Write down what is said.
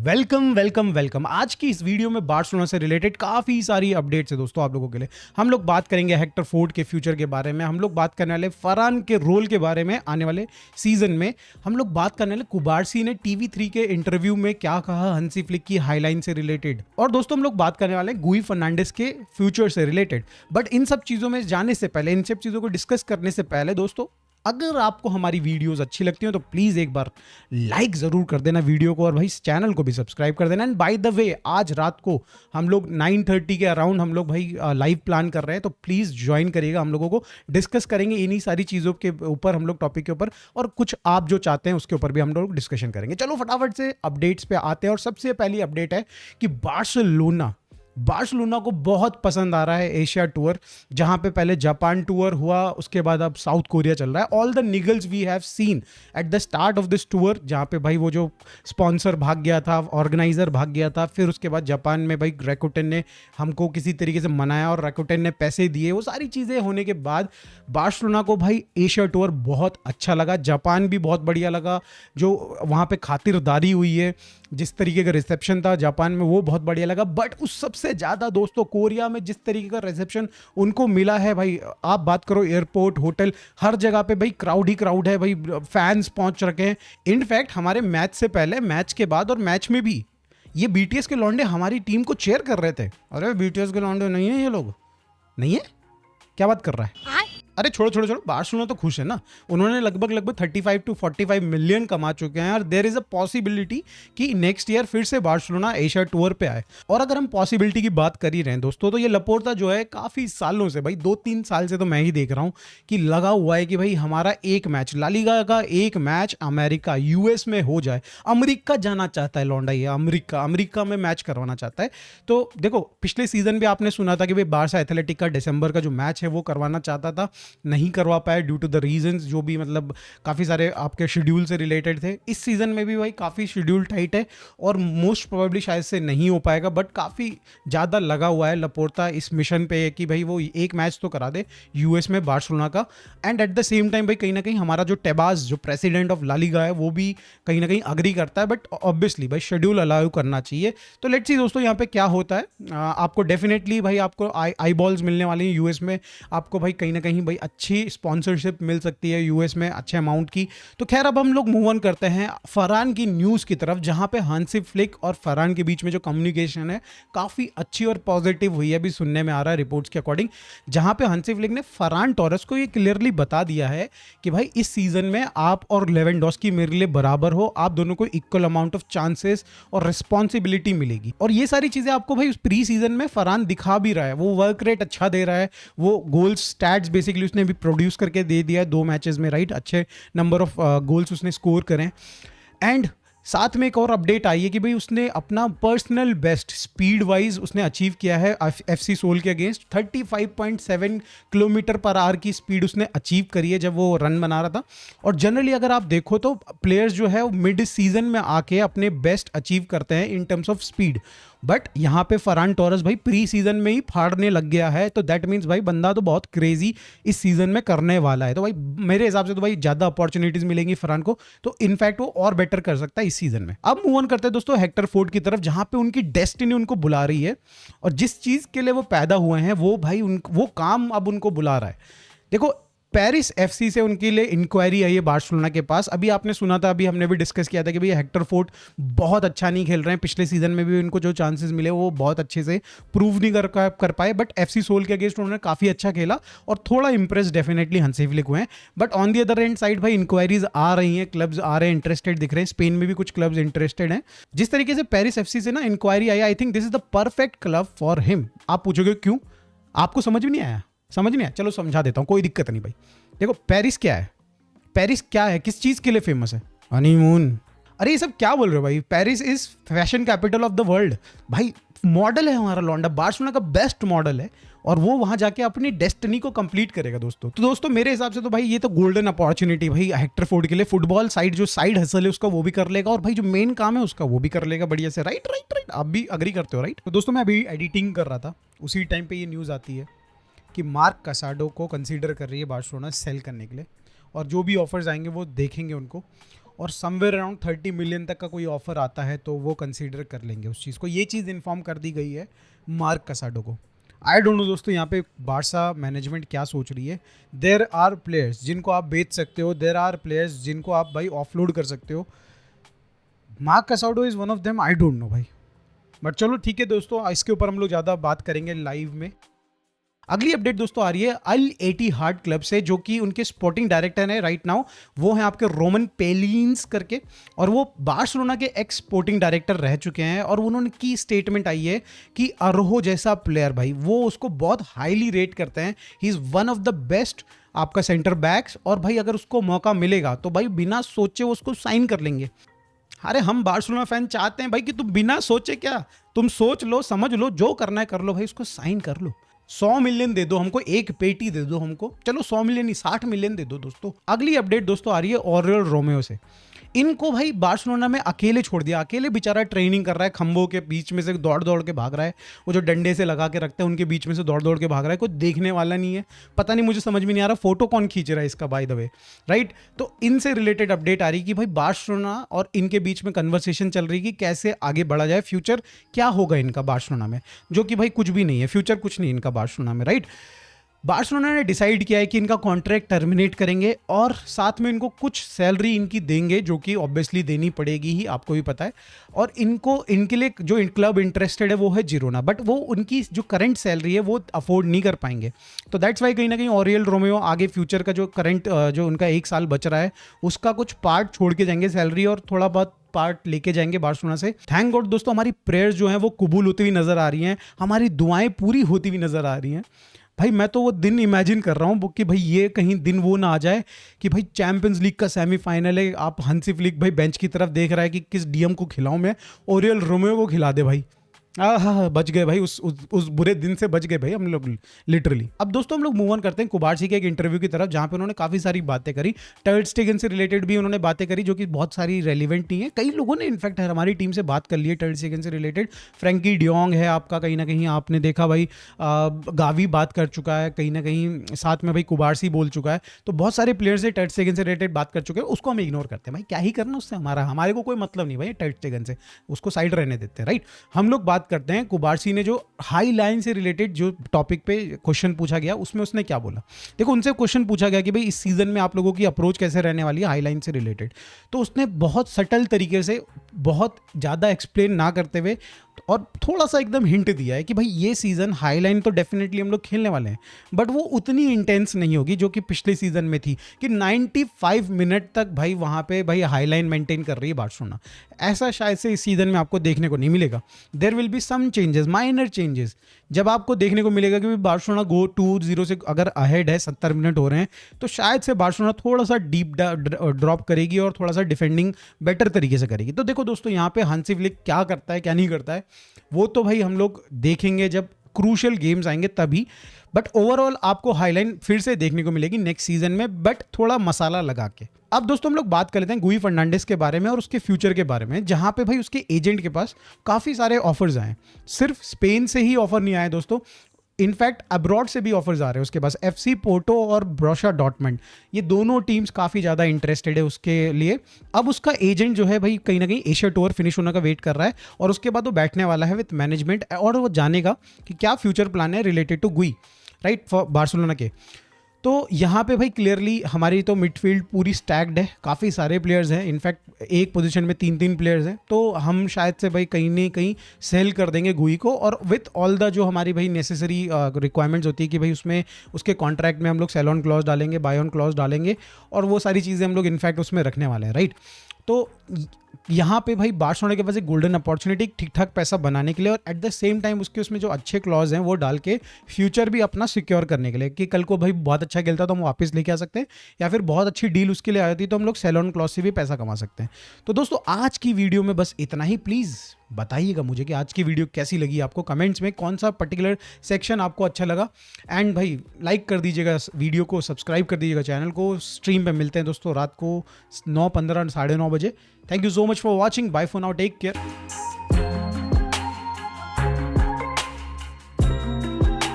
Welcome welcome welcome. आज की इस वीडियो में बार्सिलोना से रिलेटेड काफ़ी सारी अपडेट्स है दोस्तों आप लोगों के लिए। हम लोग बात करेंगे हेक्टर फोर्ड के फ्यूचर के बारे में, हम लोग बात करने वाले फरहान के रोल के बारे में आने वाले सीजन में, हम लोग बात करने वाले कुबारसी ने टीवी3 के इंटरव्यू में क्या कहा हंसी फ्लिक की हाईलाइन से रिलेटेड, और दोस्तों हम लोग बात करने वाले गुई फर्नांडिस के फ्यूचर से रिलेटेड। बट इन सब चीज़ों में जाने से पहले, इन सब चीज़ों को डिस्कस करने से पहले दोस्तों, अगर आपको हमारी वीडियोस अच्छी लगती हो तो प्लीज़ एक बार लाइक ज़रूर कर देना वीडियो को, और भाई इस चैनल को भी सब्सक्राइब कर देना। एंड बाय द वे, आज रात को हम लोग 9:30 के अराउंड हम लोग भाई लाइव प्लान कर रहे हैं, तो प्लीज़ ज्वाइन करिएगा। हम लोगों को डिस्कस करेंगे इन्हीं सारी चीज़ों के ऊपर, हम लोग टॉपिक के ऊपर, और कुछ आप जो चाहते हैं उसके ऊपर भी हम लोग डिस्कशन करेंगे। चलो फटाफट से अपडेट्स पे आते हैं, और सबसे पहली अपडेट है कि बार्सिलोना को बहुत पसंद आ रहा है एशिया टूर, जहां पे पहले जापान टूर हुआ, उसके बाद अब साउथ कोरिया चल रहा है। All the niggles we have seen at the start of this tour, जहां पे भाई वो जो स्पॉन्सर भाग गया था, ऑर्गेनाइजर भाग गया था, फिर उसके बाद जापान में भाई रैकुटेन ने हमको किसी तरीके से मनाया और रैकुटेन ने पैसे दिए, वो सारी चीज़ें होने के बाद बार्सिलोना को भाई एशिया टूर बहुत अच्छा लगा। जापान भी बहुत बढ़िया लगा, जो वहाँ पे खातिरदारी हुई है, जिस तरीके का रिसेप्शन था जापान में वो बहुत बढ़िया लगा। बट उस सबसे ज़्यादा दोस्तों कोरिया में जिस तरीके का रिसेप्शन उनको मिला है भाई, आप बात करो एयरपोर्ट, होटल, हर जगह पे भाई क्राउड ही क्राउड है भाई, फैंस पहुंच रखे हैं। इनफैक्ट हमारे मैच से पहले, मैच के बाद और मैच में भी ये बीटीएस के लौंडे हमारी टीम को चेयर कर रहे थे। अरे बीटीएस के लौंडे नहीं है ये लोग, नहीं है, क्या बात कर रहा है? अरे छोड़ो छोड़ो छोड़ो, बार्सिलोना तो खुश है ना, उन्होंने लगभग 35 to 45 मिलियन कमा चुके हैं, और देयर इज अ पॉसिबिलिटी कि नेक्स्ट ईयर फिर से बार्सिलोना एशिया टूर पे आए। और अगर हम पॉसिबिलिटी की बात कर ही रहे हैं दोस्तों, तो ये लपोर्ता जो है काफ़ी सालों से, भाई 2-3 साल से तो मैं ही देख रहा हूँ कि लगा हुआ है कि भाई हमारा एक मैच, ला लीगा का एक मैच अमेरिका यूएस में हो जाए। अमेरिका जाना चाहता है लौंडा, ये अमेरिका में मैच करवाना चाहता है। तो देखो पिछले सीजन भी आपने सुना था कि भाई बारसा एथलेटिक का दिसंबर का जो मैच है वो करवाना चाहता था, नहीं करवा पाया ड्यू टू द रीजंस, जो भी मतलब काफ़ी सारे आपके शेड्यूल से रिलेटेड थे। इस सीज़न में भी भाई काफ़ी शेड्यूल टाइट है और मोस्ट प्रोबेबली शायद से नहीं हो पाएगा, बट काफ़ी ज़्यादा लगा हुआ है लपोर्ता इस मिशन पे कि भाई वो एक मैच तो करा दे यूएस में बार्सिलोना का। And at the same time भाई कहीं ना कहीं हमारा जो टेबास, जो प्रेसिडेंट ऑफ ला लीगा है, वो भी कहीं ना कहीं अग्री करता है, बट ऑब्वियसली भाई शेड्यूल अलाउ करना चाहिए। तो लेट्स सी दोस्तों यहाँ पे क्या होता है। आपको डेफिनेटली भाई आपको आई बॉल्स मिलने वाली हैं यूएस में, आपको भाई कहीं ना कहीं भाई अच्छी स्पॉन्सरशिप मिल सकती है यूएस में अच्छे अमाउंट की। तो खैर अब हम लोग मूव ऑन करते हैं फरहान की न्यूज़ की तरफ, जहां पे हांसी फ्लिक और फरहान के बीच में जो कम्युनिकेशन है काफ़ी अच्छी और पॉजिटिव हुई है, अभी सुनने में आ रहा है रिपोर्ट्स के अकॉर्डिंग, जहां पे हांसी फ्लिक ने फरहान टोरेस को ये क्लियरली बता दिया है कि भाई इस सीजन में आप और लेवेंडोस्की मेरे लिए बराबर हो, आप दोनों को इक्वल अमाउंट ऑफ चांसेस और रिस्पॉन्सिबिलिटी मिलेगी। और ये सारी चीज़ें आपको भाई उस प्री सीजन में फरहान दिखा भी रहा है, वो वर्क रेट अच्छा दे रहा है, वो गोल स्टैट्स बेसिकली उसने भी प्रोड्यूस करके दे दिया है 2 मैचेस में, राइट, अच्छे नंबर ऑफ गोल्स उसने स्कोर करें। एंड साथ में एक और अपडेट आई है कि भाई उसने अपना पर्सनल बेस्ट स्पीड वाइज उसने अचीव किया है एफसी सोल के अगेंस्ट, 35.7 किलोमीटर पर आवर की स्पीड उसने अचीव करी है जब वो रन बना रहा था। और जनरली अगर आप देखो तो प्लेयर्स जो है वो मिड सीजन में आके अपने बेस्ट अचीव करते हैं in terms of speed, but यहाँ पे फरहान टोरेस भाई प्री सीजन में ही फाड़ने लग गया है। तो दैट मीन्स भाई बंदा तो बहुत क्रेजी इस सीजन में करने वाला है। तो भाई मेरे हिसाब से तो भाई ज़्यादा अपॉर्चुनिटीज मिलेंगी फरहान को, तो इनफैक्ट वो और बेटर कर सकता है इस सीजन में। अब मूव ऑन करते हैं दोस्तों हेक्टर फोर्ड की तरफ, जहाँ पे उनकी डेस्टिनी उनको बुला रही है, और जिस चीज़ के लिए वो पैदा हुए हैं वो भाई वो काम अब उनको बुला रहा है। देखो पेरिस एफसी से उनके लिए इंक्वायरी आई है बार्सिलोना के पास। अभी आपने सुना था, अभी हमने भी डिस्कस किया था कि भैया हेक्टर फोर्ड बहुत अच्छा नहीं खेल रहे हैं, पिछले सीजन में भी उनको जो चांसेस मिले वो बहुत अच्छे से प्रूव नहीं कर पाए, बट एफसी सोल के अगेंस्ट उन्होंने काफ़ी अच्छा खेला और थोड़ा इंप्रेस डेफिनेटली हंसी फ्लिक हुए हैं। But on the other and side भाई इंक्वायरीज आ रही हैं, क्लब्स आ रहे हैं, इंटरेस्टेड दिख रहे हैं, स्पेन में भी कुछ क्लब्स इंटरेस्टेड हैं। जिस तरीके से पेरिस एफसी से ना इंक्वायरी आई, I think this is the perfect club for him. आप पूछोगे क्यों, आपको समझ भी नहीं आया? समझ नहीं आया, चलो समझा देता हूँ, कोई दिक्कत नहीं भाई। देखो पेरिस क्या है, पेरिस क्या है, किस चीज़ के लिए फेमस है? हनीमून। अरे ये सब क्या बोल रहे हो भाई, Paris is fashion capital of the world भाई। मॉडल है हमारा लौंडा, बार्सिलोना का बेस्ट मॉडल है, और वो वहां जाके अपनी डेस्टिनी को कंप्लीट करेगा दोस्तों। तो दोस्तों मेरे हिसाब से तो भाई ये तो गोल्डन अपॉर्चुनिटी भाई हेक्टर फोर्ड के लिए। फुटबॉल साइड जो साइड हसल है उसका वो भी कर लेगा, और भाई जो मेन काम है उसका वो भी कर लेगा बढ़िया से। राइट राइट राइट, आप भी अग्री करते हो राइट? तो दोस्तों मैं अभी एडिटिंग कर रहा था, उसी टाइम पे ये न्यूज़ आती है कि मार्क कासाडो को कंसीडर कर रही है बार्सिलोना सेल करने के लिए, और जो भी ऑफर्स आएंगे वो देखेंगे उनको। और समवेयर अराउंड 30 मिलियन तक का कोई ऑफर आता है तो वो कंसीडर कर लेंगे उस चीज़ को। ये चीज़ इन्फॉर्म कर दी गई है मार्क कसाडो को। आई डोंट नो दोस्तों यहाँ पे बारसा मैनेजमेंट क्या सोच रही है। देर आर प्लेयर्स जिनको आप बेच सकते हो, देर आर प्लेयर्स जिनको आप भाई ऑफलोड कर सकते हो। Mark कसाडो is one of them. I don't know भाई, बट चलो ठीक है दोस्तों, इसके ऊपर हम लोग ज़्यादा बात करेंगे लाइव में। अगली अपडेट दोस्तों आ रही है अल इत्तेहाद क्लब से, जो कि उनके स्पोर्टिंग डायरेक्टर हैं राइट नाउ, वो हैं आपके रोमन पेलिन्स करके, और वो बार्सिलोना के एक्स स्पोर्टिंग डायरेक्टर रह चुके हैं। और उन्होंने की स्टेटमेंट आई है कि अरोहो जैसा प्लेयर भाई वो उसको बहुत हाईली रेट करते हैं। He is one of the best आपका सेंटर बैक्स, और भाई अगर उसको मौका मिलेगा तो भाई बिना सोचे वो उसको साइन कर लेंगे। अरे हम बार्सिलोना फैन चाहते हैं भाई कि तुम बिना सोचे, क्या तुम सोच लो, समझ लो, जो करना है कर लो भाई, उसको साइन कर लो। 100 मिलियन दे दो हमको, एक पेटी दे दो हमको, चलो 100 मिलियन नहीं 60 मिलियन दे दो दोस्तों। अगली अपडेट दोस्तों आ रही है ओरियल रोमेओ से। इनको भाई बार्सिलोना में अकेले छोड़ दिया, अकेले बेचारा ट्रेनिंग कर रहा है, खंभों के बीच में से दौड़ दौड़ के भाग रहा है, वो जो डंडे से लगा के रखते हैं उनके बीच में से दौड़ दौड़ के भाग रहा है, कोई देखने वाला नहीं है। पता नहीं, मुझे समझ में नहीं आ रहा फोटो कौन खींच रहा है इसका बाय द वे, राइट। तो इनसे रिलेटेड अपडेट आ रही कि भाई बार्सिलोना और इनके बीच में कन्वर्सेशन चल रही कि कैसे आगे बढ़ा जाए, फ्यूचर क्या होगा इनका बार्सिलोना में, जो कि भाई कुछ भी नहीं है, फ्यूचर कुछ नहीं इनका बार्सिलोना में, राइट। बार्सिलोना ने डिसाइड किया है कि इनका कॉन्ट्रैक्ट टर्मिनेट करेंगे और साथ में इनको कुछ सैलरी इनकी देंगे, जो कि ऑब्वियसली देनी पड़ेगी ही, आपको भी पता है। और इनको इनके लिए जो क्लब इंटरेस्टेड है वो है जिरोना, बट वो उनकी जो करंट सैलरी है वो अफोर्ड नहीं कर पाएंगे। तो दैट्स वाई कहीं ना कहीं ओरियल रोमेओ आगे फ्यूचर का जो करंट जो उनका 1 साल बच रहा है उसका कुछ पार्ट छोड़ के जाएंगे सैलरी, और थोड़ा बहुत पार्ट लेके जाएंगे बार्सिलोना से। थैंक गॉड दोस्तों, हमारी प्रेयर्स जो हैं वो कबूल होती हुई नजर आ रही हैं, हमारी दुआएं पूरी होती हुई नजर आ रही हैं। भाई मैं तो वो दिन इमेजिन कर रहा हूँ कि भाई ये कहीं दिन वो ना आ जाए कि भाई चैंपियंस लीग का सेमीफाइनल है, आप हंसी फ्लिक भाई बेंच की तरफ देख रहा है कि किस डीएम को खिलाऊं मैं, ओरियल रोमेओ को खिला दे भाई। हाँ, बच गए भाई, उस बुरे दिन से बच गए भाई हम लोग लिटरली। अब दोस्तों हम लोग मूव ऑन करते हैं कुबार्सी के एक इंटरव्यू की तरफ, जहाँ पे उन्होंने काफ़ी सारी बातें करी। टर स्टेगन से रिलेटेड भी उन्होंने बातें करी, जो कि बहुत सारी रेलिवेंट नहीं है। कई लोगों ने इनफैक्ट हमारी टीम से बात कर ली है टर स्टेगन से रिलेटेड। फ्रैंकी डियोंग है आपका, कहीं ना कहीं आपने देखा भाई, गावी बात कर चुका है, कहीं ना कहीं साथ में भाई कुबार्सी बोल चुका है। तो बहुत सारे प्लेयर्स से टर स्टेगन से रिलेटेड बात कर चुके हैं, उसको हम इग्नोर करते हैं भाई, क्या ही करना उससे, हमारे को कोई मतलब नहीं भाई टर स्टेगन से, उसको साइड रहने देते हैं, राइट। हम लोग बात करते हैं कुबार्सी ने जो हाई लाइन से रिलेटेड जो टॉपिक पे क्वेश्चन पूछा गया उसमें उसने क्या बोला। देखो, उनसे क्वेश्चन पूछा गया कि भाई इस सीजन में आप लोगों की अप्रोच कैसे रहने वाली है हाई लाइन से रिलेटेड, तो उसने बहुत सटल तरीके से, बहुत ज़्यादा एक्सप्लेन ना करते हुए और थोड़ा सा एकदम हिंट दिया है कि भाई ये सीज़न हाई लाइन तो डेफिनेटली हम लोग खेलने वाले हैं, बट वो उतनी इंटेंस नहीं होगी जो कि पिछले सीज़न में थी, कि 95 मिनट तक भाई वहाँ पे भाई हाई लाइन मेंटेन कर रही है बार्सिलोना। ऐसा शायद से इस सीज़न में आपको देखने को नहीं मिलेगा। There will be some changes, minor changes, जब आपको देखने को मिलेगा कि बार्सिलोना गो 2-0 से अगर अहेड है, 70 मिनट हो रहे हैं, तो शायद से बार्सिलोना थोड़ा सा डीप ड्रॉप करेगी और थोड़ा सा डिफेंडिंग बेटर तरीके से करेगी। तो देखो दोस्तों, यहाँ पे हांसी फ्लिक क्या करता है क्या नहीं करता है वो तो भाई हम लोग देखेंगे जब क्रूशियल गेम्स आएंगे तभी। बट ओवरऑल आपको हाईलाइन फिर से देखने को मिलेगी नेक्स्ट सीजन में, बट थोड़ा मसाला लगा के। अब दोस्तों हम लोग बात कर लेते हैं गुई फर्नांडिस के बारे में और उसके फ्यूचर के बारे में, जहां पे भाई उसके एजेंट के पास काफ़ी सारे ऑफर्स आए। सिर्फ स्पेन से ही ऑफर नहीं आए दोस्तों, इनफैक्ट अब्रॉड से भी ऑफर्स आ रहे हैं उसके पास। एफसी पोर्टो और ब्रोशा डॉर्टमंड, ये दोनों टीम्स काफ़ी ज़्यादा इंटरेस्टेड है उसके लिए। अब उसका एजेंट जो है भाई कहीं ना कहीं एशिया टूर फिनिश होने का वेट कर रहा है, और उसके बाद वो बैठने वाला है विद मैनेजमेंट और वो जानेगा कि क्या फ्यूचर प्लान है रिलेटेड टू गुई, राइट, फॉर बार्सिलोना के। तो यहाँ पे भाई क्लियरली हमारी तो मिडफील्ड पूरी स्टैक्ड है, काफ़ी सारे प्लेयर्स हैं, इनफैक्ट एक पोजीशन में 3-3 प्लेयर्स हैं। तो हम शायद से भाई कहीं ना कहीं सेल कर देंगे गुई को, और विथ ऑल द जो हमारी भाई नेसेसरी रिक्वायरमेंट्स होती है कि भाई उसमें उसके कॉन्ट्रैक्ट में हम लोग सेल ऑन क्लॉज डालेंगे, बाय ऑन क्लॉज डालेंगे, और वो सारी चीज़ें हम लोग इनफैक्ट उसमें रखने वाले हैं, राइट। तो यहाँ पे भाई बार्सिलोना के पास एक गोल्डन अपॉर्चुनिटी ठीक ठाक पैसा बनाने के लिए, और एट द सेम टाइम उसके उसमें जो अच्छे क्लॉज हैं वो डाल के फ्यूचर भी अपना सिक्योर करने के लिए, कि कल को भाई बहुत अच्छा खेलता तो हम वापस लेके आ सकते हैं, या फिर बहुत अच्छी डील उसके लिए आ जाती तो हम लोग सेल ऑन क्लॉज से भी पैसा कमा सकते हैं। तो दोस्तों आज की वीडियो में बस इतना ही। प्लीज़ बताइएगा मुझे कि आज की वीडियो कैसी लगी आपको, कमेंट्स में कौन सा पर्टिकुलर सेक्शन आपको अच्छा लगा, एंड भाई लाइक कर दीजिएगा वीडियो को, सब्सक्राइब कर दीजिएगा चैनल को। स्ट्रीम पे मिलते हैं दोस्तों रात को 9:15 9:30 बजे। Thank you so much for watching, bye for now, take care.